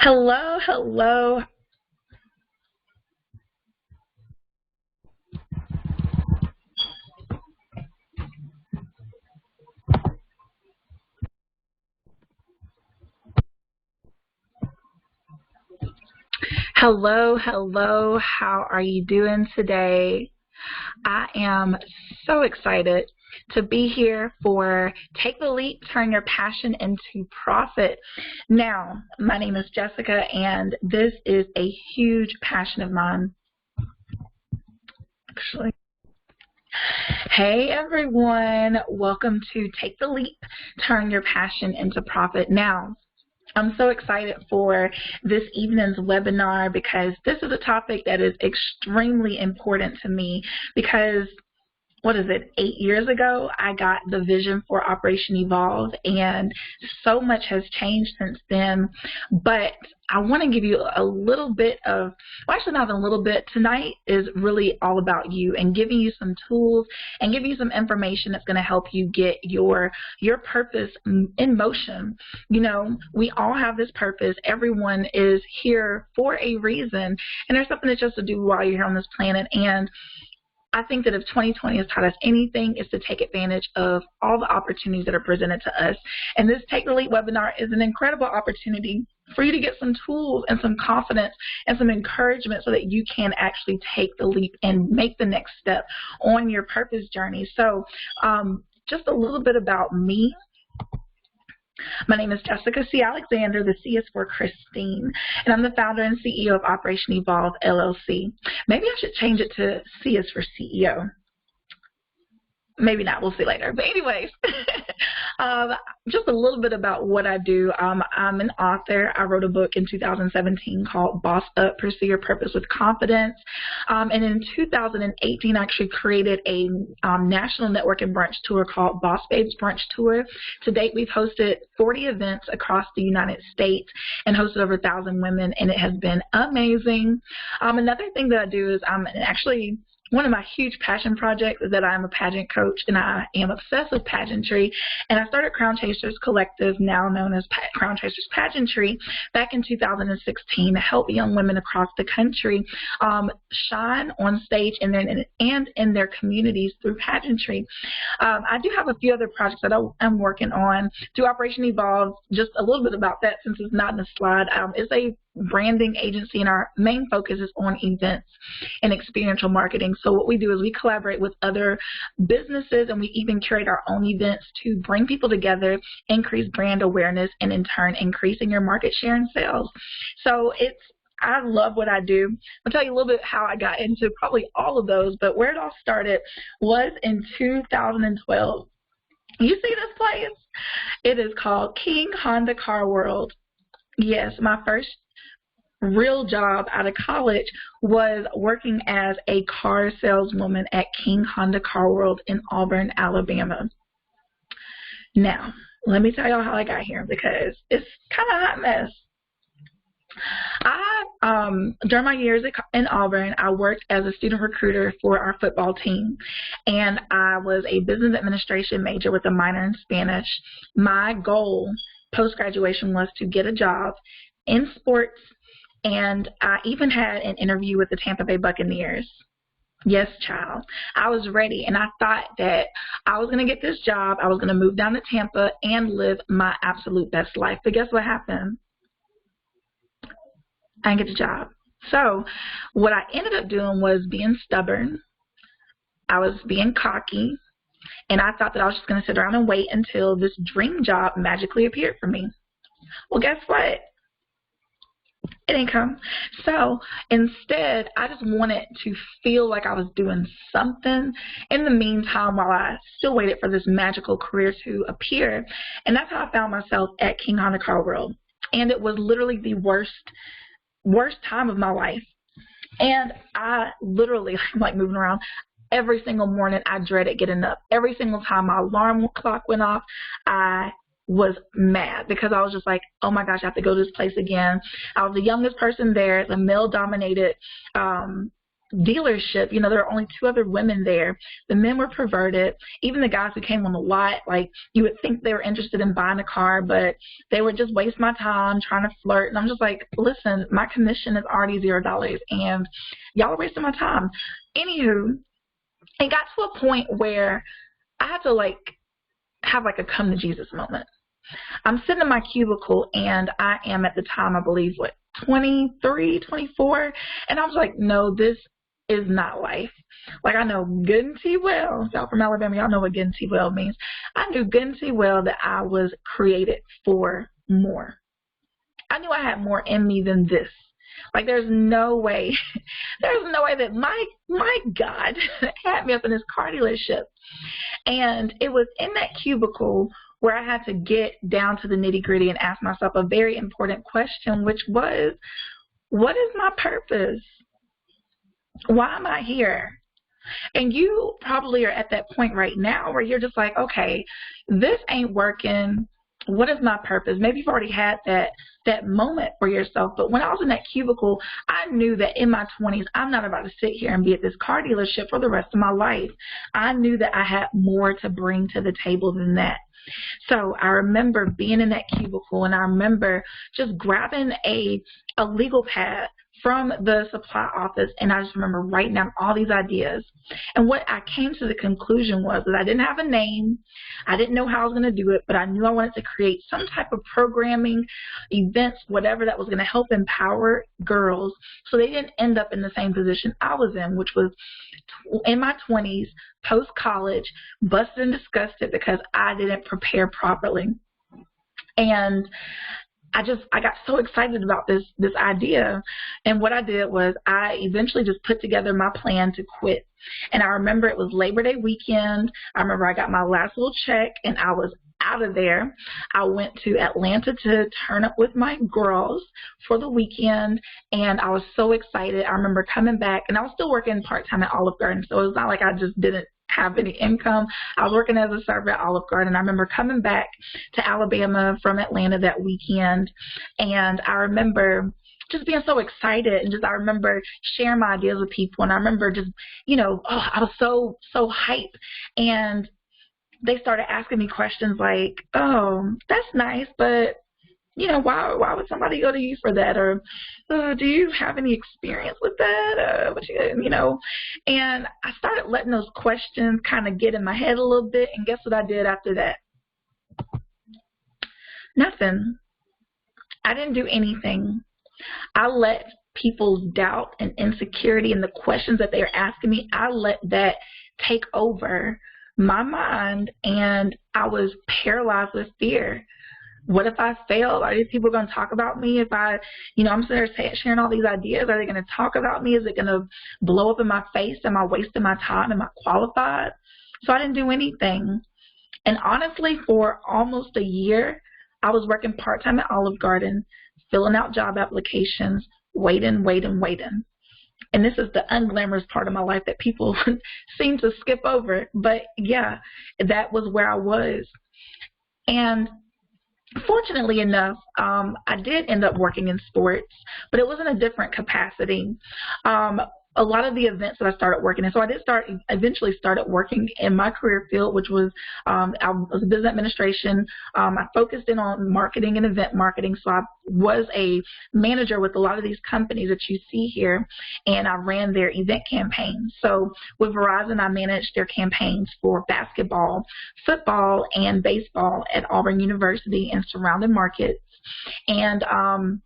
Hello, hello. Hello, hello. How are you doing today? I am so excited to be here for Take the Leap, Turn Your Passion into Profit. Now, my name is Jessica, and this is a huge passion of mine. Actually, hey everyone, welcome to Take the Leap, Turn Your Passion into Profit. Now, I'm so excited for this evening's webinar because this is a topic that is extremely important to me because what is it, 8 years ago, I got the vision for Operation Evolve, and so much has changed since then. But I want to give you a little bit of, well, actually not even a little bit. Tonight is really all about you and giving you some tools and giving you some information that's going to help you get your purpose in motion. You know, we all have this purpose. Everyone is here for a reason, and there's something that's just to do while you're here on this planet. And I think that if 2020 has taught us anything, is to take advantage of all the opportunities that are presented to us. And this Take the Leap webinar is an incredible opportunity for you to get some tools and some confidence and some encouragement so that you can actually take the leap and make the next step on your purpose journey. So just a little bit about me. My name is Jessica C. Alexander. The C is for Christine, and I'm the founder and CEO of Operation Evolve, LLC. Maybe I should change it to C is for CEO. Maybe not. We'll see later. But anyways, just a little bit about what I do. I'm an author. I wrote a book in 2017 called Boss Up, Pursue Your Purpose with Confidence. And in 2018, I actually created a national network and brunch tour called Boss Babes Brunch Tour. To date, we've hosted 40 events across the United States and hosted over 1,000 women, and it has been amazing. Another thing that I do is I'm actually one of my huge passion projects is that I'm a pageant coach, and I am obsessed with pageantry. And I started Crown Chasers Collective, now known as Crown Chasers Pageantry, back in 2016 to help young women across the country shine on stage and in their communities through pageantry. I do have a few other projects that I'm working on. Through Operation Evolve, just a little bit about that since it's not in the slide, is a branding agency, and our main focus is on events and experiential marketing. So what we do is we collaborate with other businesses, and we even curate our own events to bring people together, increase brand awareness, and in turn increasing your market share and sales. So I love what I do. I'll tell you a little bit how I got into probably all of those, but where it all started was in 2012. You see this place? It is called King Honda Car World. Yes, my first real job out of college was working as a car saleswoman at King Honda Car World in Auburn, Alabama. Now, let me tell y'all how I got here because it's kind of a hot mess. During my years in Auburn, I worked as a student recruiter for our football team, and I was a business administration major with a minor in Spanish. My goal post-graduation was to get a job in sports, and I even had an interview with the Tampa Bay Buccaneers. Yes, child. I was ready, and I thought that I was going to get this job. I was going to move down to Tampa and live my absolute best life. But guess what happened? I didn't get the job. So what I ended up doing was being stubborn. I was being cocky, and I thought that I was just going to sit around and wait until this dream job magically appeared for me. Well, guess what? It didn't come. So instead, I just wanted to feel like I was doing something in the meantime while I still waited for this magical career to appear. And that's how I found myself at King Honda Car World. And it was literally the worst time of my life. And I literally, I'm like moving around. Every single morning, I dreaded getting up. Every single time my alarm clock went off, I was mad because I was just like, oh my gosh, I have to go to this place again. I was the youngest person there. It's a male-dominated dealership, you know, there were only 2 other women there. The men were perverted. Even the guys who came on the lot, like, you would think they were interested in buying a car, but they would just waste my time trying to flirt. And I'm just like, listen, my commission is already $0, and y'all are wasting my time. Anywho, it got to a point where I had to, like, have, like, a come to Jesus moment. I'm sitting in my cubicle, and I am, at the time, I believe, 23, 24, and I was like, no, this is not life. Like, I know good and T well, y'all from Alabama, y'all know what good and T well means. I knew good and T well that I was created for more. I knew I had more in me than this. Like, there's no way that my God had me up in this car dealership. And it was in that cubicle where I had to get down to the nitty-gritty and ask myself a very important question, which was, what is my purpose? Why am I here? And you probably are at that point right now where you're just like, okay, this ain't working. What is my purpose? Maybe you've already had that moment for yourself. But when I was in that cubicle, I knew that in my 20s, I'm not about to sit here and be at this car dealership for the rest of my life. I knew that I had more to bring to the table than that. So I remember being in that cubicle, and I remember just grabbing a legal pad from the supply office, and I just remember writing down all these ideas. And what I came to the conclusion was that I didn't have a name. I didn't know how I was going to do it, but I knew I wanted to create some type of programming, events, whatever that was going to help empower girls so they didn't end up in the same position I was in, which was in my 20s, post-college, busted and disgusted because I didn't prepare properly. And I got so excited about this idea, and what I did was I eventually just put together my plan to quit. And I remember it was Labor Day weekend. I remember I got my last little check, and I was out of there. I went to Atlanta to turn up with my girls for the weekend, and I was so excited. I remember coming back, and I was still working part-time at Olive Garden, so it was not like I just didn't have any income. I was working as a server at Olive Garden. I remember coming back to Alabama from Atlanta that weekend, and I remember just being so excited, and I remember sharing my ideas with people, and I remember just, you know, I was so hyped, and they started asking me questions like, oh, that's nice, but, you know, why would somebody go to you for that? Or do you have any experience with that? You know, and I started letting those questions kind of get in my head a little bit. And guess what I did after that? Nothing. I didn't do anything. I let people's doubt and insecurity and the questions that they were asking me, I let that take over my mind, and I was paralyzed with fear. What if I fail? Are these people going to talk about me? If I, you know, I'm sitting there sharing all these ideas, are they going to talk about me? Is it going to blow up in my face? Am I wasting my time? Am I qualified? So I didn't do anything. And honestly, for almost a year, I was working part-time at Olive Garden, filling out job applications, waiting. And this is the unglamorous part of my life that people seem to skip over. But yeah, that was where I was. And fortunately enough, I did end up working in sports, but it was in a different capacity. A lot of the events that I started working in, so I did eventually started working in my career field, which was, I was business administration. I focused in on marketing and event marketing, so I was a manager with a lot of these companies that you see here, and I ran their event campaigns. So with Verizon, I managed their campaigns for basketball, football, and baseball at Auburn University and surrounding markets. And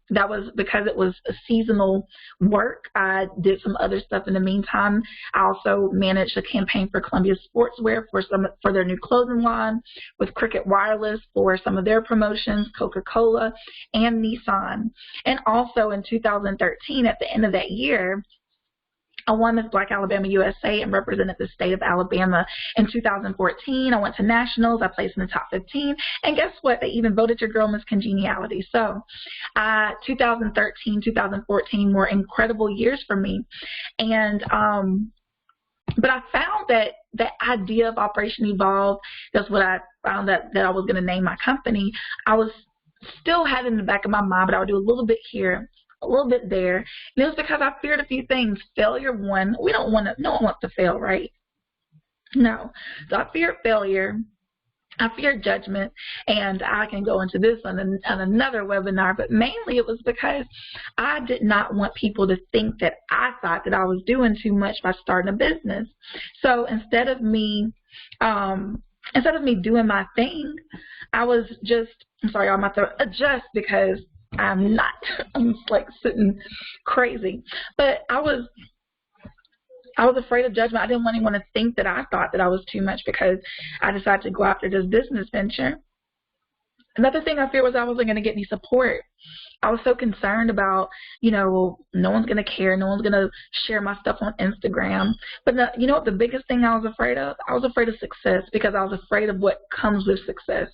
that was because it was a seasonal work. I did some other stuff in the meantime. I also managed a campaign for Columbia Sportswear for their new clothing line, with Cricket Wireless for some of their promotions, Coca-Cola, and Nissan. And also in 2013, at the end of that year, I won Miss Black Alabama USA and represented the state of Alabama. In 2014, I went to nationals. I placed in the top 15. And guess what? They even voted your girl Miss Congeniality. So 2013, 2014 were incredible years for me. And but I found that the idea of Operation Evolve, that's what I found that I was going to name my company. I was still had it in the back of my mind, but I would do a little bit here, a little bit there. And it was because I feared a few things. Failure, one. No one wants to fail, right? No. So I feared failure. I feared judgment, and I can go into this on another webinar, but mainly it was because I did not want people to think that I thought that I was doing too much by starting a business. So instead of me doing my thing, I was just, I'm sorry, I'm about to adjust because I'm not, I'm like sitting crazy, but I was afraid of judgment. I didn't want anyone to think that I thought that I was too much because I decided to go after this business venture. Another thing I feared was I wasn't going to get any support. I was so concerned about, no one's going to care. No one's going to share my stuff on Instagram. But you know what the biggest thing I was afraid of? I was afraid of success because I was afraid of what comes with success.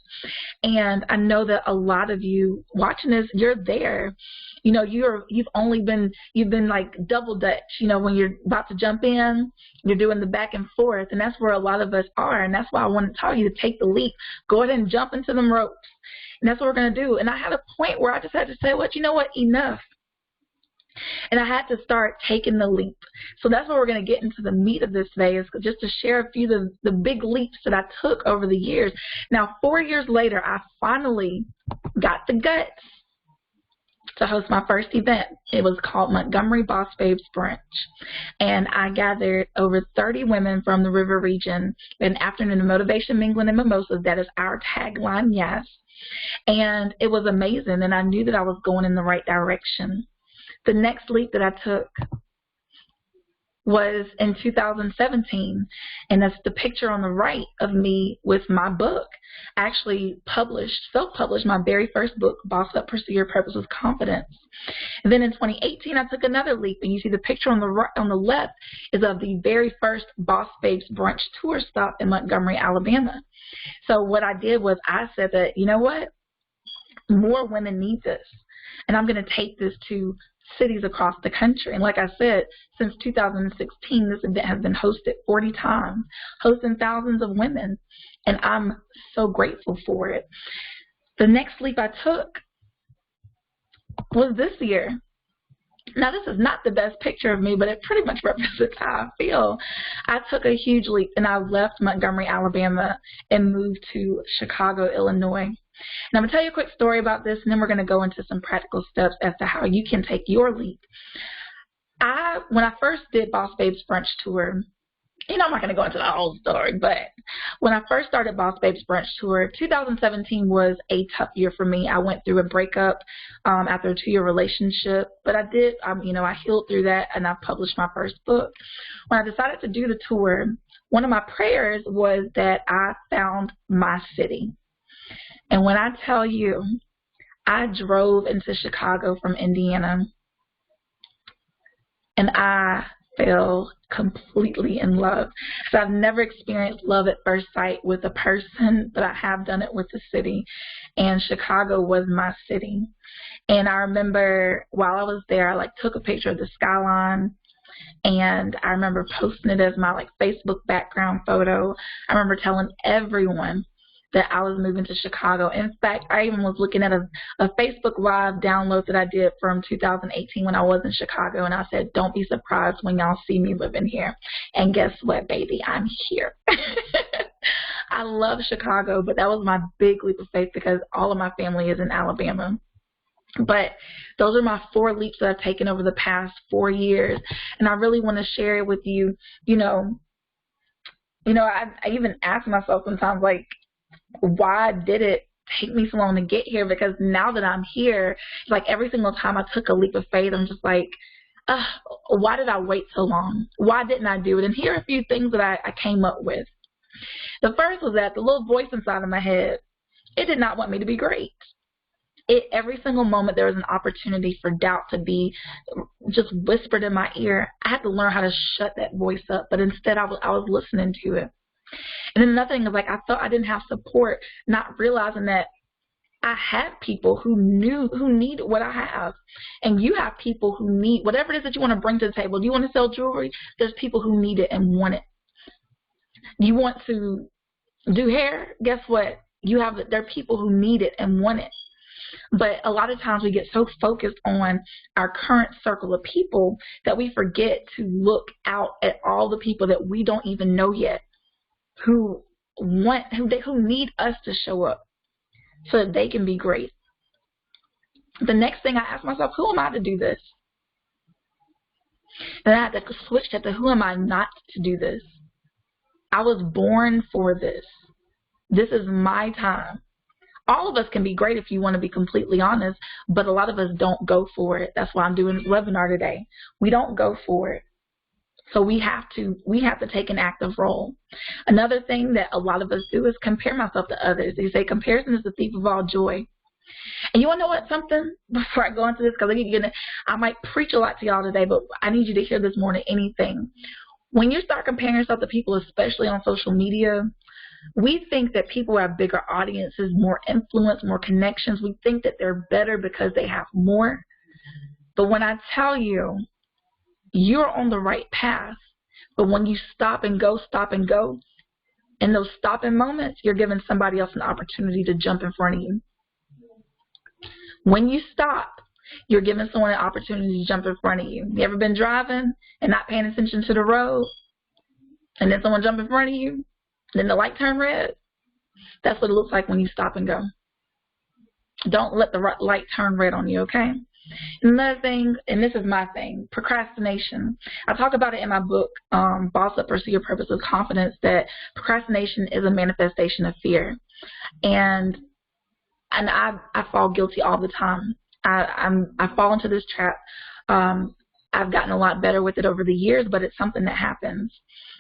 And I know that a lot of you watching this, you're there. You've been like double dutch, when you're about to jump in, you're doing the back and forth, and that's where a lot of us are, and that's why I want to tell you to take the leap. Go ahead and jump into them ropes, and that's what we're going to do. And I had a point where I just had to say, enough. And I had to start taking the leap. So that's what we're going to get into the meat of this today, is just to share a few of the big leaps that I took over the years. Now, 4 years later, I finally got the guts to host my first event. It was called Montgomery Boss Babes Brunch. And I gathered over 30 women from the River region, an afternoon of motivation, mingling, and mimosas. That is our tagline, yes. And it was amazing, and I knew that I was going in the right direction. The next leap that I took was in 2017, and that's the picture on the right of me with my book. I actually self-published my very first book, Boss Up, Pursue Your Purpose with Confidence. And then in 2018, I took another leap, and you see the picture on the left is of the very first Boss Babes Brunch tour stop in Montgomery, Alabama. So what I did was I said that, more women need this, and I'm going to take this to cities across the country. And like I said, since 2016, this event has been hosted 40 times, hosting thousands of women, and I'm so grateful for it. The next leap I took was this year. Now, this is not the best picture of me, but it pretty much represents how I feel. I took a huge leap, and I left Montgomery, Alabama, and moved to Chicago, Illinois. And I'm going to tell you a quick story about this, and then we're going to go into some practical steps as to how you can take your leap. When I first did Boss Babes Brunch Tour, I'm not going to go into the whole story, but when I first started Boss Babes Brunch Tour, 2017 was a tough year for me. I went through a breakup after a 2-year relationship, but I healed through that, and I published my first book. When I decided to do the tour, one of my prayers was that I found my city. And when I tell you, I drove into Chicago from Indiana, and I fell completely in love. So I've never experienced love at first sight with a person, but I have done it with the city. And Chicago was my city. And I remember while I was there, I took a picture of the skyline, and I remember posting it as my Facebook background photo. I remember telling everyone that I was moving to Chicago. In fact, I even was looking at a Facebook Live download that I did from 2018 when I was in Chicago, and I said, don't be surprised when y'all see me living here. And guess what, baby? I'm here. I love Chicago, but that was my big leap of faith because all of my family is in Alabama. But those are my 4 leaps that I've taken over the past 4 years, and I really want to share it with you. I even ask myself sometimes, why did it take me so long to get here? Because now that I'm here, it's like every single time I took a leap of faith, I'm just like, why did I wait so long? Why didn't I do it? And here are a few things that I came up with. The first was that the little voice inside of my head, it did not want me to be great. Every single moment there was an opportunity for doubt to be just whispered in my ear. I had to learn how to shut that voice up, but instead I was listening to it. And then another thing is I thought I didn't have support, not realizing that I had people who need what I have. And you have people who need whatever it is that you want to bring to the table. Do you want to sell jewelry? There's people who need it and want it. You want to do hair? Guess what? There are people who need it and want it. But a lot of times we get so focused on our current circle of people that we forget to look out at all the people that we don't even know yet, who need us to show up so that they can be great. The next thing I ask myself, who am I to do this? Then I had to switch that to who am I not to do this? I was born for this. This is my time. All of us can be great if you want to be completely honest, but a lot of us don't go for it. That's why I'm doing this webinar today. We don't go for it. So we have to take an active role. Another thing that a lot of us do is compare myself to others. They say comparison is the thief of all joy. And you want to know what, something, before I go into this, because I might preach a lot to y'all today, but I need you to hear this more than anything. When you start comparing yourself to people, especially on social media, we think that people have bigger audiences, more influence, more connections. We think that they're better because they have more. But when I tell you, you're on the right path, but when you stop and go, in those stopping moments, you're giving somebody else an opportunity to jump in front of you. When you stop, you're giving someone an opportunity to jump in front of you. You ever been driving and not paying attention to the road, and then someone jump in front of you, then the light turn red? That's what it looks like when you stop and go. Don't let the light turn red on you, okay? Another thing, and this is my thing, procrastination. I talk about it in my book, Boss Up, Pursue Your Purpose with Confidence, that procrastination is a manifestation of fear. And I fall guilty all the time. I fall into this trap. I've gotten a lot better with it over the years, but it's something that happens.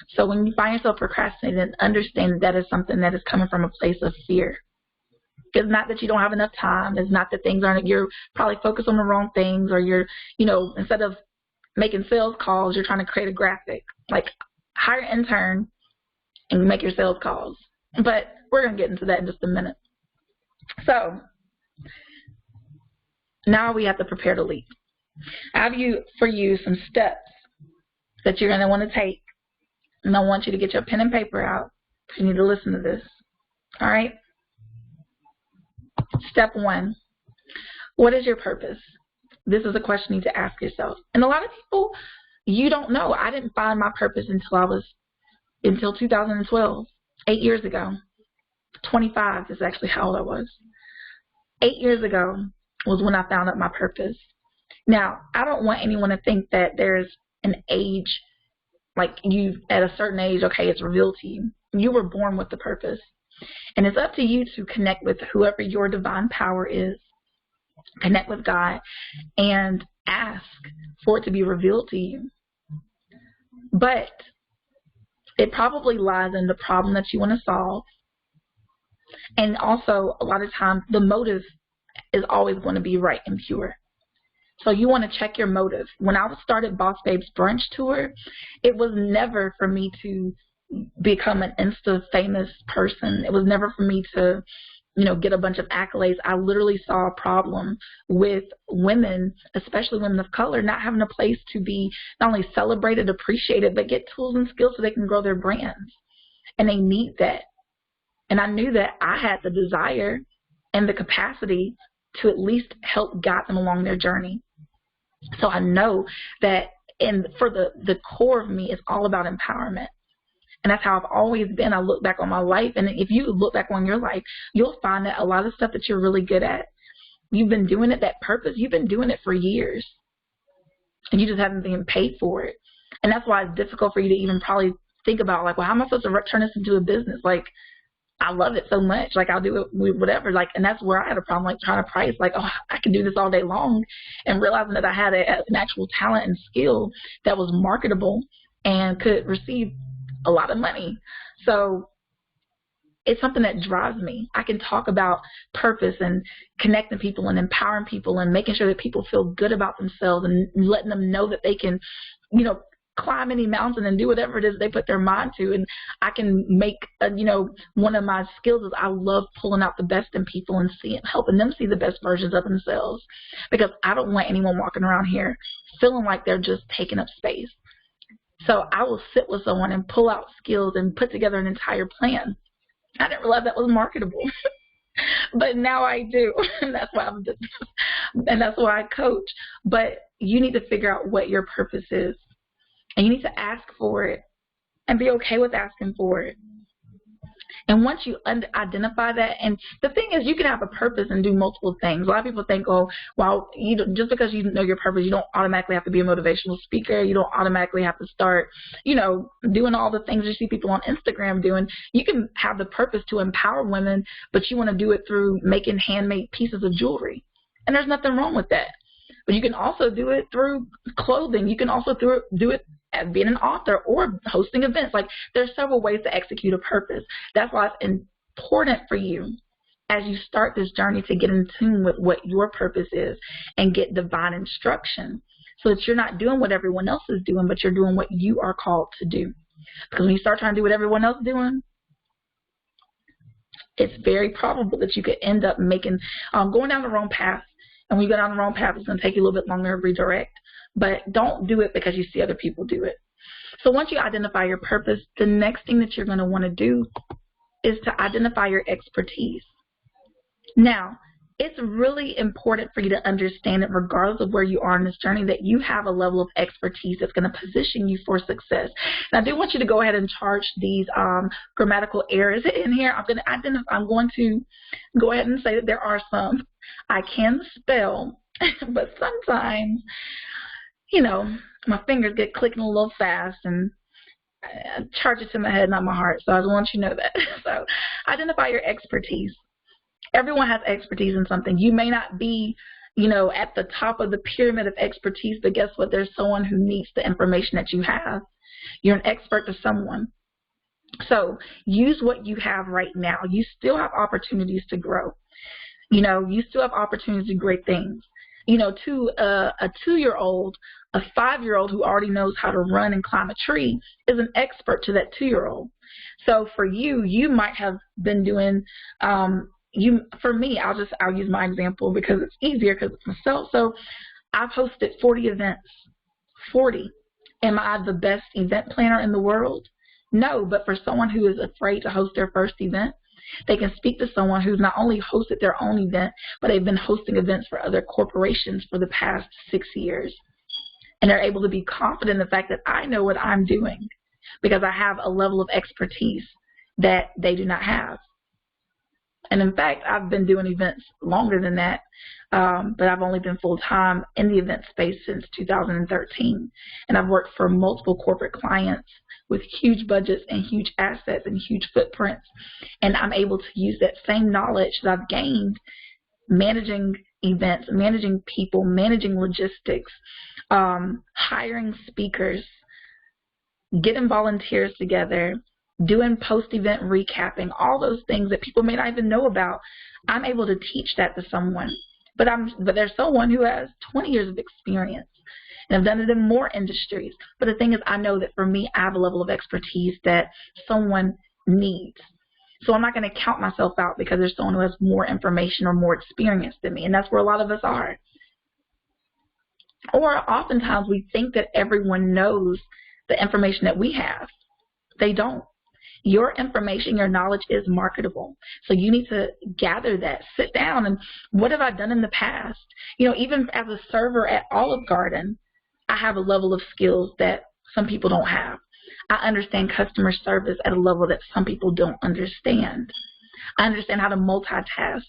So when you find yourself procrastinating, understand that is something that is coming from a place of fear. It's not that you don't have enough time. It's not that you're probably focused on the wrong things, or instead of making sales calls, you're trying to create a graphic. Like, hire an intern and make your sales calls. But we're going to get into that in just a minute. So now we have to prepare to leap. I have for you some steps that you're going to want to take, and I want you to get your pen and paper out. You need to listen to this. All right? Step 1, what is your purpose? This is a question you need to ask yourself. And a lot of people, you don't know. I didn't find my purpose until 2012, 8 years ago. 25 is actually how old I was. 8 years ago was when I found out my purpose. Now, I don't want anyone to think that there's an age, like you at a certain age, okay, it's revealed to you. You were born with the purpose. And it's up to you to connect with whoever your divine power is, connect with God, and ask for it to be revealed to you. But it probably lies in the problem that you want to solve. And also, a lot of times, the motive is always going to be right and pure. So you want to check your motive. When I started Boss Babes Brunch Tour, it was never for me to become an Insta famous person. It was never for me to, get a bunch of accolades. I literally saw a problem with women, especially women of color, not having a place to be not only celebrated, appreciated, but get tools and skills so they can grow their brands. And they need that. And I knew that I had the desire and the capacity to at least help guide them along their journey. So I know that for the core of me, it's all about empowerment. And that's how I've always been. I look back on my life, and if you look back on your life, you'll find that a lot of stuff that you're really good at, you've been doing it, that purpose, you've been doing it for years, and you just haven't been paid for it. And that's why it's difficult for you to even probably think about, like, well, how am I supposed to turn this into a business? Like, I love it so much. Like, I'll do it with whatever. Like, and that's where I had a problem, like trying to price, like, oh, I can do this all day long, and realizing that I had an actual talent and skill that was marketable and could receive a lot of money. So it's something that drives me. I can talk about purpose and connecting people and empowering people and making sure that people feel good about themselves and letting them know that they can, climb any mountain and do whatever it is they put their mind to. And I can make, one of my skills is I love pulling out the best in people and helping them see the best versions of themselves, because I don't want anyone walking around here feeling like they're just taking up space. So I will sit with someone and pull out skills and put together an entire plan. I didn't realize that was marketable. but now I do. And that's why and that's why I coach. But you need to figure out what your purpose is, and you need to ask for it and be okay with asking for it. And once you identify that, and the thing is, you can have a purpose and do multiple things. A lot of people think, oh, well, just because you know your purpose, you don't automatically have to be a motivational speaker. You don't automatically have to start, doing all the things you see people on Instagram doing. You can have the purpose to empower women, but you want to do it through making handmade pieces of jewelry. And there's nothing wrong with that. But you can also do it through clothing. You can also do it as being an author or hosting events. Like, there's several ways to execute a purpose. That's why it's important for you as you start this journey to get in tune with what your purpose is and get divine instruction, so that you're not doing what everyone else is doing, but you're doing what you are called to do. Because when you start trying to do what everyone else is doing, it's very probable that you could end up going down the wrong path. And when you go down the wrong path, it's going to take you a little bit longer to redirect. But don't do it because you see other people do it. So once you identify your purpose, the next thing that you're going to want to do is to identify your expertise. Now, it's really important for you to understand that regardless of where you are in this journey, that you have a level of expertise that's going to position you for success. And I do want you to go ahead and charge these grammatical errors in here. I'm going to go ahead and say that there are some. I can spell, but sometimes, my fingers get clicking a little fast, and I charge it to my head, not my heart. So I just want you to know that. So identify your expertise. Everyone has expertise in something. You may not be, at the top of the pyramid of expertise, but guess what? There's someone who needs the information that you have. You're an expert to someone. So use what you have right now. You still have opportunities to grow. You still have opportunities to do great things. To a 2-year-old, a 5-year-old who already knows how to run and climb a tree is an expert to that 2-year-old. So for you might have been doing, for me, I'll use my example because it's easier because it's myself. So I've hosted 40 events. 40. Am I the best event planner in the world? No, but for someone who is afraid to host their first event, they can speak to someone who's not only hosted their own event, but they've been hosting events for other corporations for the past 6 years. And they're able to be confident in the fact that I know what I'm doing because I have a level of expertise that they do not have. And in fact, I've been doing events longer than that, but I've only been full-time in the event space since 2013. And I've worked for multiple corporate clients with huge budgets and huge assets and huge footprints. And I'm able to use that same knowledge that I've gained managing events, managing people, managing logistics, hiring speakers, getting volunteers together, doing post-event recapping, all those things that people may not even know about. I'm able to teach that to someone. But there's someone who has 20 years of experience, and I've done it in more industries. But the thing is, I know that for me, I have a level of expertise that someone needs. So I'm not going to count myself out because there's someone who has more information or more experience than me, and that's where a lot of us are. Or oftentimes we think that everyone knows the information that we have. They don't. Your information, your knowledge is marketable. So you need to gather that. Sit down and what have I done in the past? Even as a server at Olive Garden, I have a level of skills that some people don't have. I understand customer service at a level that some people don't understand. I understand how to multitask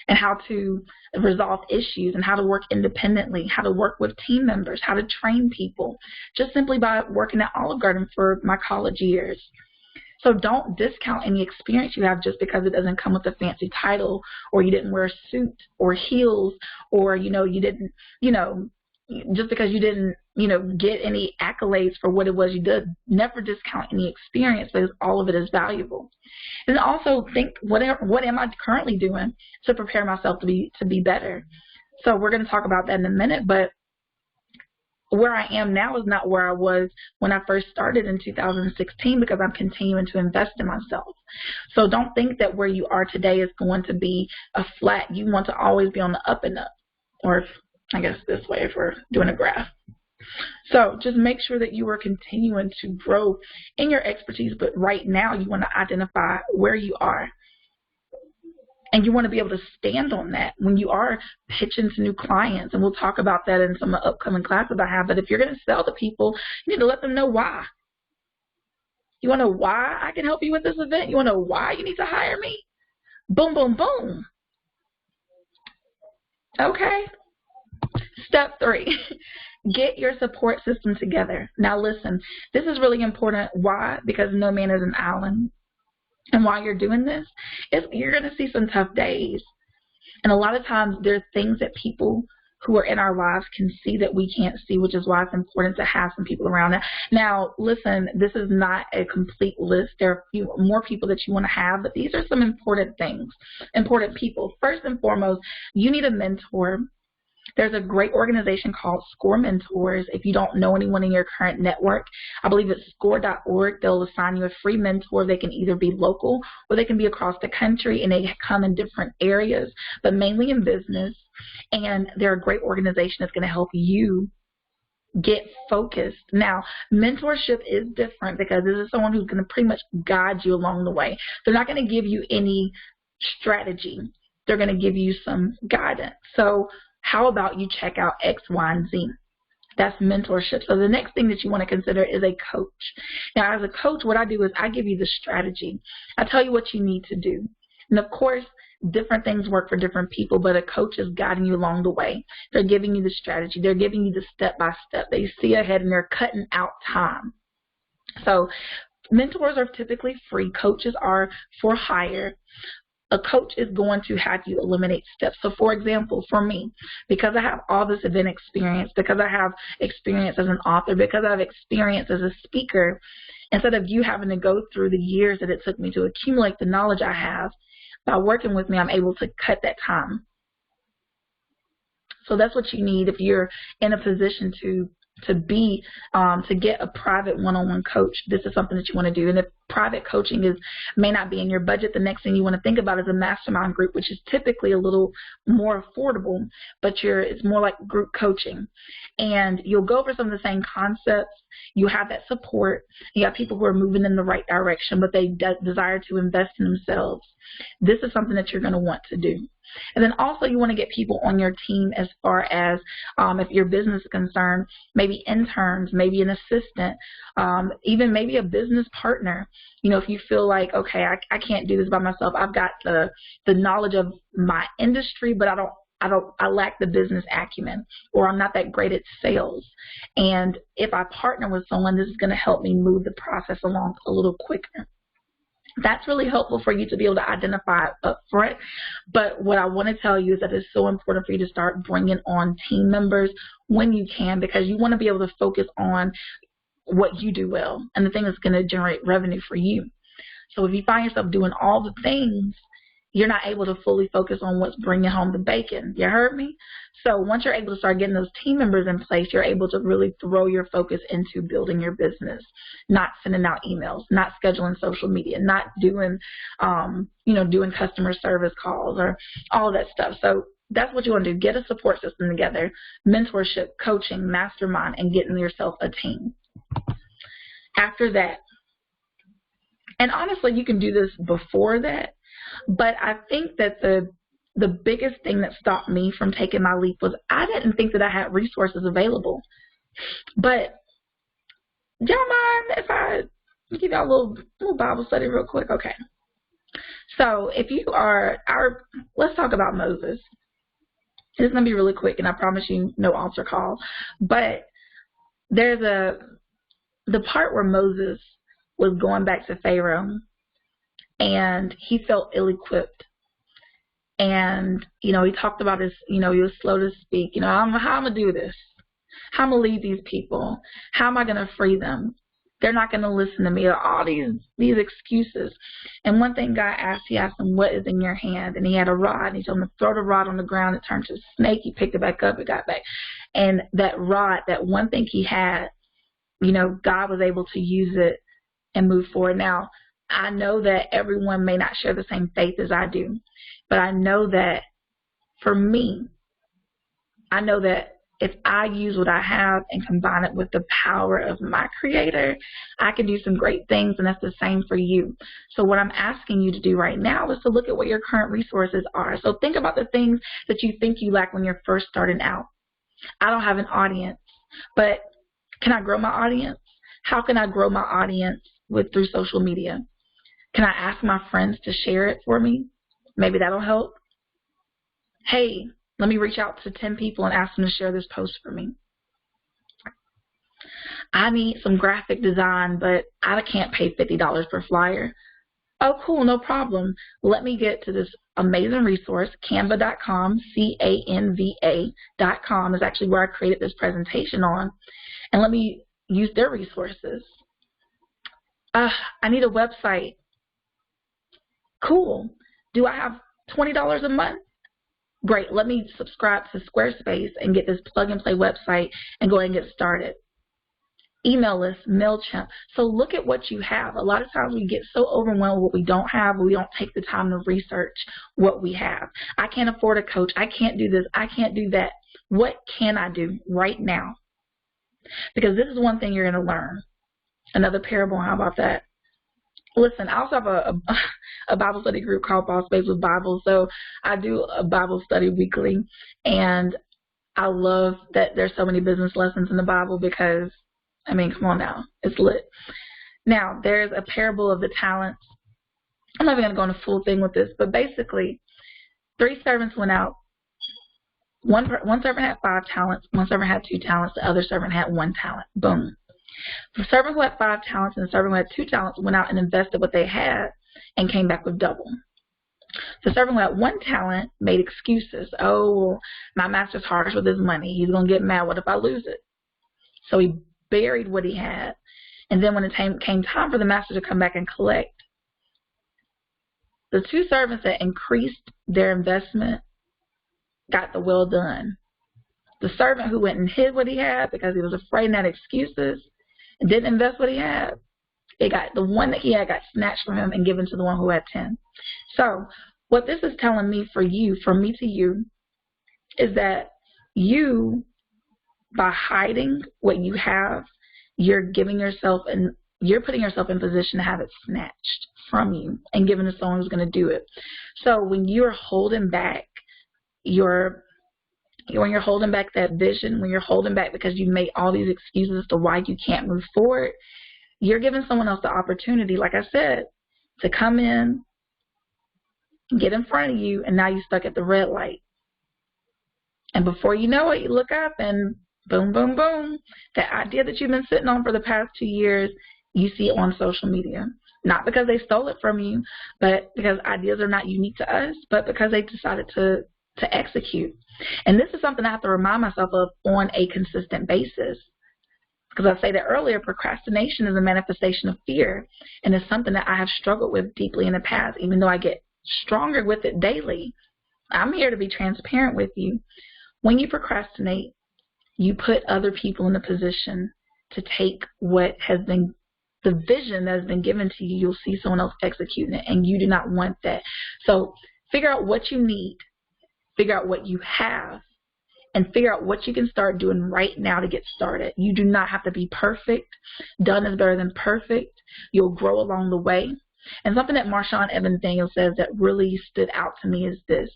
and how to resolve issues and how to work independently, how to work with team members, how to train people, just simply by working at Olive Garden for my college years. So don't discount any experience you have just because it doesn't come with a fancy title, or you didn't wear a suit or heels, or, you didn't, just because you didn't, get any accolades for what it was you did. Never discount any experience because all of it is valuable. And also think, what am I currently doing to prepare myself to be better? So we're going to talk about that in a minute, but where I am now is not where I was when I first started in 2016 because I'm continuing to invest in myself. So don't think that where you are today is going to be a flat. You want to always be on the up and up, or I guess this way if we're doing a graph. So just make sure that you are continuing to grow in your expertise, but right now you want to identify where you are And you want to be able to stand on that when you are pitching to new clients. And we'll talk about that in some upcoming classes I have. But if you're going to sell to people, you need to let them know why. You want to know why I can help you with this event? You want to know why you need to hire me? Boom, boom, boom. Okay. Step 3, get your support system together. Now listen, this is really important. Why? Because no man is an island. And while you're doing this, you're going to see some tough days. And a lot of times there are things that people who are in our lives can see that we can't see, which is why it's important to have some people around. Now, listen, this is not a complete list. There are a few more people that you want to have, but these are some important things, important people. First and foremost, you need a mentor. There's a great organization called SCORE Mentors. If you don't know anyone in your current network, I believe it's score.org. They'll assign you a free mentor. They can either be local or they can be across the country, and they come in different areas, but mainly in business. And they're a great organization that's going to help you get focused. Now, mentorship is different because this is someone who's going to pretty much guide you along the way. They're not going to give you any strategy. They're going to give you some guidance. So how about you check out X, Y, and Z? That's mentorship. So the next thing that you want to consider is a coach. Now, as a coach, what I do is I give you the strategy. I tell you what you need to do. And of course, different things work for different people, but a coach is guiding you along the way. They're giving you the strategy. They're giving you the step-by-step. They see ahead and they're cutting out time. So mentors are typically free. Coaches are for hire. A coach is going to have you eliminate steps. So for example, for me, because I have all this event experience, because I have experience as an author, because I have experience as a speaker, instead of you having to go through the years that it took me to accumulate the knowledge I have, by working with me, I'm able to cut that time. So that's what you need if you're in a position to get a private one-on-one coach. This is something that you want to do. And if private coaching may not be in your budget, the next thing you want to think about is a mastermind group, which is typically a little more affordable, but it's more like group coaching. And you'll go over some of the same concepts. You have that support. You have people who are moving in the right direction, but they desire to invest in themselves. This is something that you're going to want to do. And then also you want to get people on your team as far as if your business is concerned, maybe interns, maybe an assistant, even maybe a business partner. You know, if you feel like, okay, I can't do this by myself. I've got the knowledge of my industry, but I lack the business acumen, or I'm not that great at sales. And if I partner with someone, this is going to help me move the process along a little quicker. That's really helpful for you to be able to identify up front. But what I want to tell you is that it's so important for you to start bringing on team members when you can, because you want to be able to focus on what you do well and the thing that's going to generate revenue for you. So if you find yourself doing all the things, you're not able to fully focus on what's bringing home the bacon. You heard me? So once you're able to start getting those team members in place, you're able to really throw your focus into building your business, not sending out emails, not scheduling social media, not doing, doing customer service calls or all of that stuff. So that's what you want to do. Get a support system together, mentorship, coaching, mastermind, and getting yourself a team. After that, and honestly, you can do this before that, but I think that the biggest thing that stopped me from taking my leap was I didn't think that I had resources available. But do y'all mind if I give y'all a little Bible study real quick? Okay. So if you are let's talk about Moses. It's going to be really quick, and I promise you no altar call. But there's the part where Moses was going back to Pharaoh, and he felt ill-equipped. And, he talked about his, he was slow to speak. How am I going to do this? How am I going to lead these people? How am I going to free them? They're not going to listen to me. All these excuses. And one thing God asked, he asked him, what is in your hand? And he had a rod. And he told him to throw the rod on the ground. It turned to a snake. He picked it back up. It got back. And that rod, that one thing he had, God was able to use it and move forward. Now, I know that everyone may not share the same faith as I do, but I know that for me, I know that if I use what I have and combine it with the power of my Creator, I can do some great things, and that's the same for you. So what I'm asking you to do right now is to look at what your current resources are. So think about the things that you think you lack when you're first starting out. I don't have an audience, but can I grow my audience? How can I grow my audience through social media? Can I ask my friends to share it for me? Maybe that'll help. Hey, let me reach out to 10 people and ask them to share this post for me. I need some graphic design, but I can't pay $50 per flyer. Oh, cool, no problem. Let me get to this amazing resource, canva.com, CANVA.com is actually where I created this presentation on. And let me use their resources. I need a website. Cool. Do I have $20 a month? Great, let me subscribe to Squarespace and get this plug-and-play website and go ahead and get started. Email list, MailChimp. So look at what you have. A lot of times we get so overwhelmed with what we don't have, we don't take the time to research what we have. I can't afford a coach. I can't do this. I can't do that. What can I do right now? Because this is one thing you're going to learn. Another parable, how about that? Listen, I also have a Bible study group called Boss Babes with Bible. So I do a Bible study weekly, and I love that there's so many business lessons in the Bible because, I mean, come on now, it's lit. Now, there's a parable of the talents. I'm not even going to go into full thing with this, but basically, 3 servants went out. One servant had 5 talents, one servant had 2 talents, the other servant had 1 talent. Boom. The servant who had 5 talents and the servant who had 2 talents went out and invested what they had and came back with double. The servant who had 1 talent made excuses. Oh, my master's harsh with his money. He's going to get mad. What if I lose it? So he buried what he had. And then when it came time for the master to come back and collect, the 2 servants that increased their investment got the well done. The servant who went and hid what he had because he was afraid and had excuses and didn't invest what he had, the one that he had got snatched from him and given to the one who had 10. So what this is telling me for you, from me to you, is that you, by hiding what you have, you're putting yourself in position to have it snatched from you and given to someone who's going to do it. So when you're holding back when you're holding back that vision, when you're holding back because you made all these excuses as to why you can't move forward, you're giving someone else the opportunity, like I said, to come in, get in front of you, and now you're stuck at the red light. And before you know it, you look up and boom, boom, boom, that idea that you've been sitting on for the past 2 years, you see it on social media. Not because they stole it from you, but because ideas are not unique to us, but because they decided to execute. And this is something I have to remind myself of on a consistent basis. Because I said that earlier, procrastination is a manifestation of fear, and it's something that I have struggled with deeply in the past, even though I get stronger with it daily. I'm here to be transparent with you. When you procrastinate, you put other people in a position to take what has been the vision that has been given to you. You'll see someone else executing it, and you do not want that. So figure out what you need, figure out what you have, and figure out what you can start doing right now to get started. You do not have to be perfect. Done is better than perfect. You'll grow along the way. And something that Marshawn Evans Daniels says that really stood out to me is this: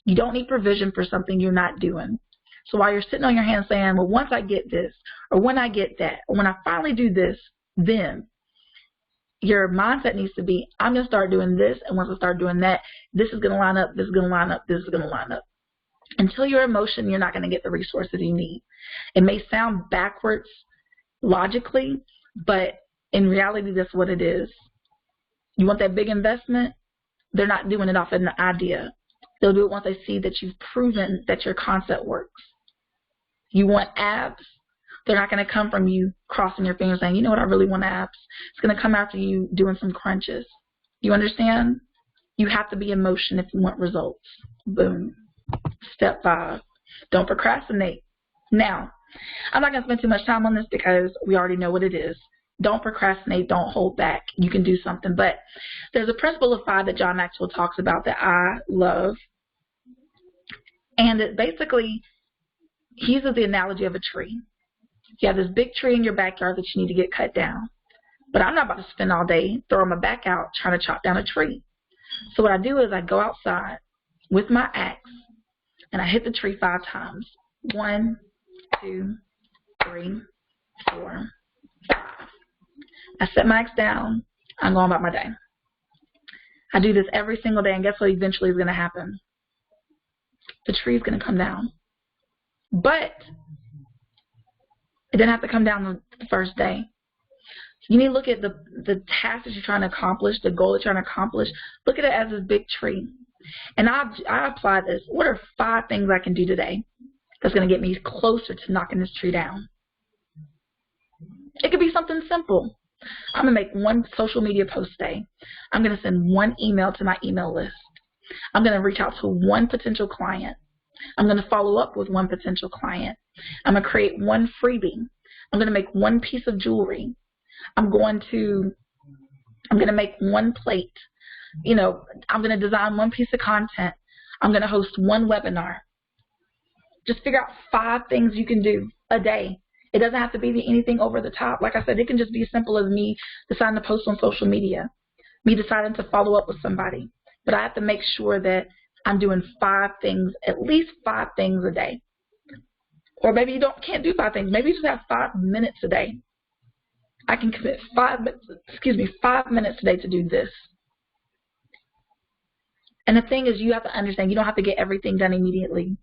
you don't need provision for something you're not doing. So while you're sitting on your hands saying, well, once I get this, or when I get that, or when I finally do this, then your mindset needs to be, I'm going to start doing this, and once I start doing that, this is going to line up, this is going to line up, this is going to line up. Until you're in motion, you're not going to get the resources you need. It may sound backwards logically, but in reality, that's what it is. You want that big investment? They're not doing it off an idea. They'll do it once they see that you've proven that your concept works. You want abs? They're not going to come from you crossing your fingers saying, you know what, I really want abs. It's going to come after you doing some crunches. You understand? You have to be in motion if you want results. Boom. Step 5, don't procrastinate. Now, I'm not going to spend too much time on this because we already know what it is. Don't procrastinate. Don't hold back. You can do something. But there's a principle of 5 that John Maxwell talks about that I love. And it basically, he uses the analogy of a tree. You have this big tree in your backyard that you need to get cut down. But I'm not about to spend all day throwing my back out trying to chop down a tree. So what I do is I go outside with my axe and I hit the tree 5 times. 1, 2, 3, 4, 5. I set my axe down. I'm going about my day. I do this every single day, and guess what eventually is going to happen? The tree is going to come down. But it didn't have to come down the first day. You need to look at the task that you're trying to accomplish, the goal that you're trying to accomplish. Look at it as this big tree. And I apply this. What are 5 things I can do today that's going to get me closer to knocking this tree down? It could be something simple. I'm going to make 1 social media post today. I'm going to send 1 email to my email list. I'm going to reach out to 1 potential client. I'm going to follow up with 1 potential client. I'm going to create 1 freebie. I'm going to make 1 piece of jewelry. I'm going to make 1 plate. You know, I'm going to design 1 piece of content. I'm going to host 1 webinar. Just figure out 5 things you can do a day. It doesn't have to be anything over the top. Like I said, it can just be as simple as me deciding to post on social media, me deciding to follow up with somebody. But I have to make sure that I'm doing 5 things, at least 5 things a day. Or maybe you can't do 5 things. Maybe you just have 5 minutes a day. I can commit 5 minutes a day to do this. And the thing is, you have to understand, you don't have to get everything done immediately.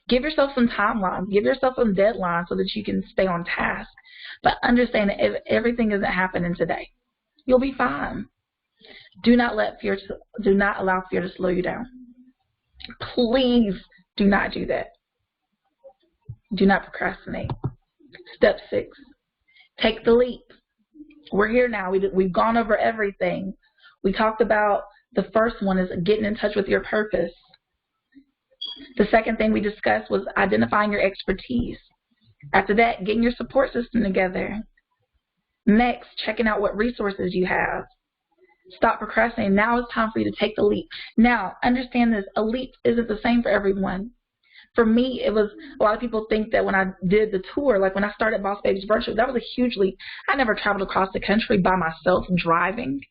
Give yourself some timelines. Give yourself some deadlines so that you can stay on task. But understand that if everything isn't happening today, you'll be fine. Do not allow fear to slow you down. Please do not do that. Do not procrastinate. Step 6, take the leap. We're here now. We've gone over everything. We talked about the first one is getting in touch with your purpose. The second thing we discussed was identifying your expertise. After that, getting your support system together. Next, checking out what resources you have. Stop procrastinating. Now it's time for you to take the leap. Now, understand this. A leap isn't the same for everyone. For me, it was, a lot of people think that when I did the tour, like when I started Boss Babies Virtual, that was a huge leap. I never traveled across the country by myself driving.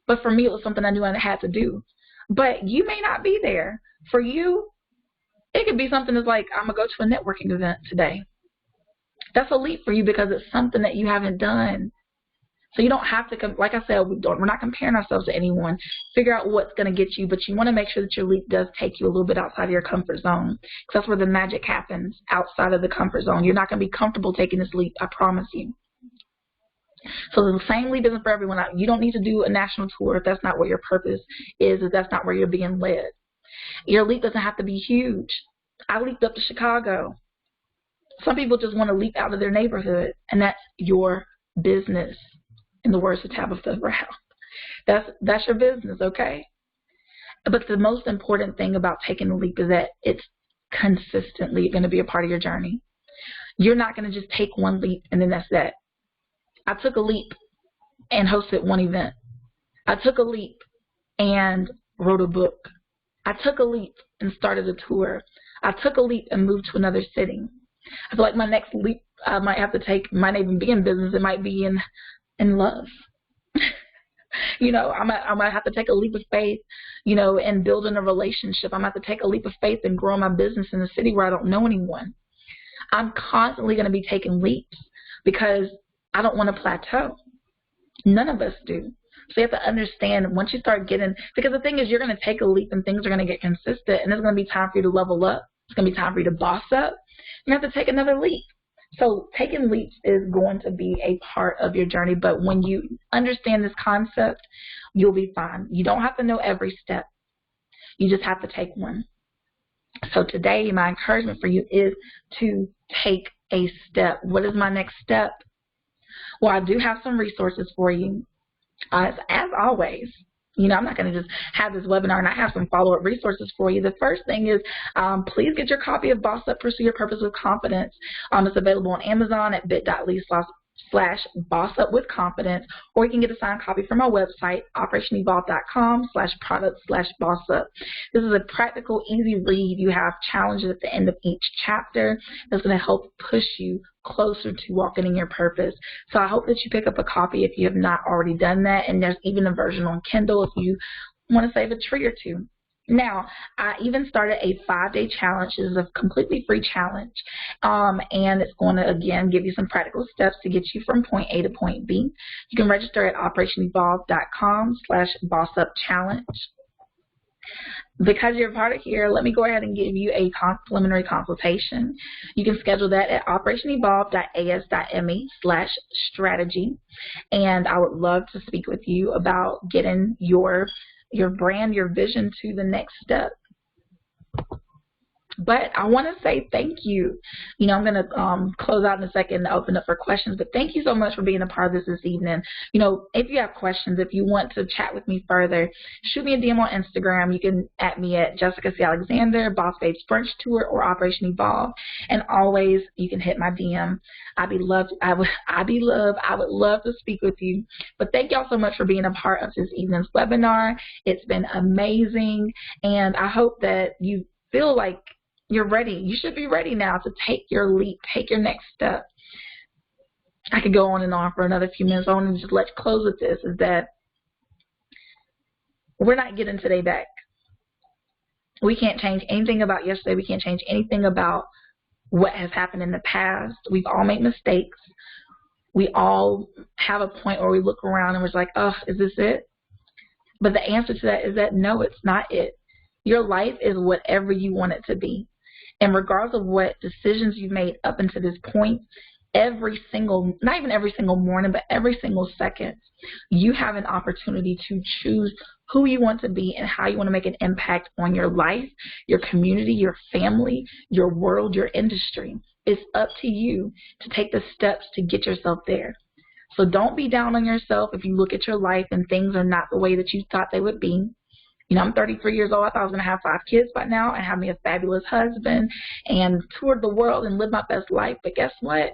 But for me, it was something I knew I had to do. But you may not be there. For you, it could be something that's like, I'm going to go to a networking event today. That's a leap for you because it's something that you haven't done. So you don't have to, like I said, we're not comparing ourselves to anyone. Figure out what's going to get you, but you want to make sure that your leap does take you a little bit outside of your comfort zone. Because that's where the magic happens, outside of the comfort zone. You're not going to be comfortable taking this leap, I promise you. So the same leap isn't for everyone. You don't need to do a national tour if that's not what your purpose is, if that's not where you're being led. Your leap doesn't have to be huge. I leaped up to Chicago. Some people just want to leap out of their neighborhood, and that's your business. In the words of Tabitha Brown. That's your business, okay? But the most important thing about taking the leap is that it's consistently going to be a part of your journey. You're not going to just take 1 leap and then that's that. I took a leap and hosted 1 event. I took a leap and wrote a book. I took a leap and started a tour. I took a leap and moved to another city. I feel like my next leap I might have to take might not even be in business. It might be in love. You know, I might have to take a leap of faith, you know, in building a relationship. I might have to take a leap of faith and grow my business in a city where I don't know anyone. I'm constantly going to be taking leaps because I don't want to plateau. None of us do. So you have to understand once you start getting, because the thing is you're going to take a leap and things are going to get consistent and it's going to be time for you to level up. It's going to be time for you to boss up. You have to take another leap. So taking leaps is going to be a part of your journey, but when you understand this concept, you'll be fine. You don't have to know every step. You just have to take one. So today, my encouragement for you is to take a step. What is my next step? Well, I do have some resources for you. As always, you know, I'm not going to just have this webinar and I have some follow-up resources for you. The first thing is please get your copy of Boss Up, Pursue Your Purpose with Confidence. It's available on Amazon at bit.ly/Boss bossupwithconfidence, or you can get a signed copy from our website, operationevolve.com/product/bossup. This is a practical, easy read. You have challenges at the end of each chapter that's going to help push you closer to walking in your purpose. So I hope that you pick up a copy if you have not already done that, and there's even a version on Kindle if you want to save a tree or two. Now, I even started a 5-day challenge. This is a completely free challenge, and it's going to, again, give you some practical steps to get you from point A to point B. You can register at operationevolve.com/bossupchallenge. Because you're a part of here, let me go ahead and give you a preliminary consultation. You can schedule that at operationevolve.as.me/strategy, and I would love to speak with you about getting your brand, your vision to the next step. But I want to say thank you. You know, I'm going to close out in a second and open up for questions, but thank you so much for being a part of this evening. You know, if you have questions, if you want to chat with me further, shoot me a DM on Instagram. You can at me at Jessica C. Alexander, Boss Babes Brunch Tour, or Operation Evolve. And always, you can hit my DM. I would love to speak with you. But thank y'all so much for being a part of this evening's webinar. It's been amazing, and I hope that you feel like you're ready. You should be ready now to take your leap, take your next step. I could go on and on for another few minutes. I want to just close with this, is that we're not getting today back. We can't change anything about yesterday. We can't change anything about what has happened in the past. We've all made mistakes. We all have a point where we look around and we're like, oh, is this it? But the answer to that is that no, it's not it. Your life is whatever you want it to be. And regardless of what decisions you've made up until this point, every single, not even every single morning, but every single second, you have an opportunity to choose who you want to be and how you want to make an impact on your life, your community, your family, your world, your industry. It's up to you to take the steps to get yourself there. So don't be down on yourself if you look at your life and things are not the way that you thought they would be. You know, I'm 33 years old. I thought I was going to have 5 kids by now and have me a fabulous husband and tour the world and live my best life. But guess what?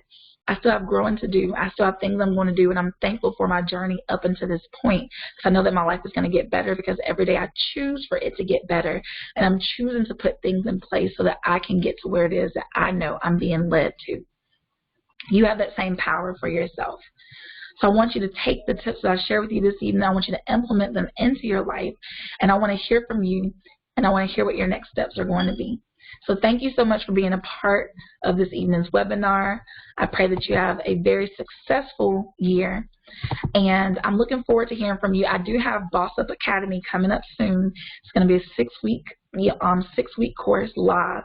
I still have growing to do. I still have things I'm going to do, and I'm thankful for my journey up until this point. Because I know that my life is going to get better because every day I choose for it to get better. And I'm choosing to put things in place so that I can get to where it is that I know I'm being led to. You have that same power for yourself. So I want you to take the tips that I share with you this evening. I want you to implement them into your life. And I want to hear from you, and I want to hear what your next steps are going to be. So thank you so much for being a part of this evening's webinar. I pray that you have a very successful year. And I'm looking forward to hearing from you. I do have Boss Up Academy coming up soon. It's going to be a 6-week course live,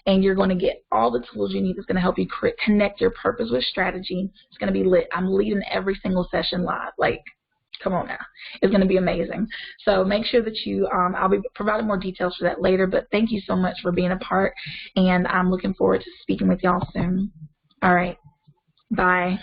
and you're going to get all the tools you need. It's going to help you connect your purpose with strategy. It's going to be lit. I'm leading every single session live. Like, come on now. It's going to be amazing. So make sure that you, I'll be providing more details for that later, but thank you so much for being a part, and I'm looking forward to speaking with y'all soon. All right. Bye.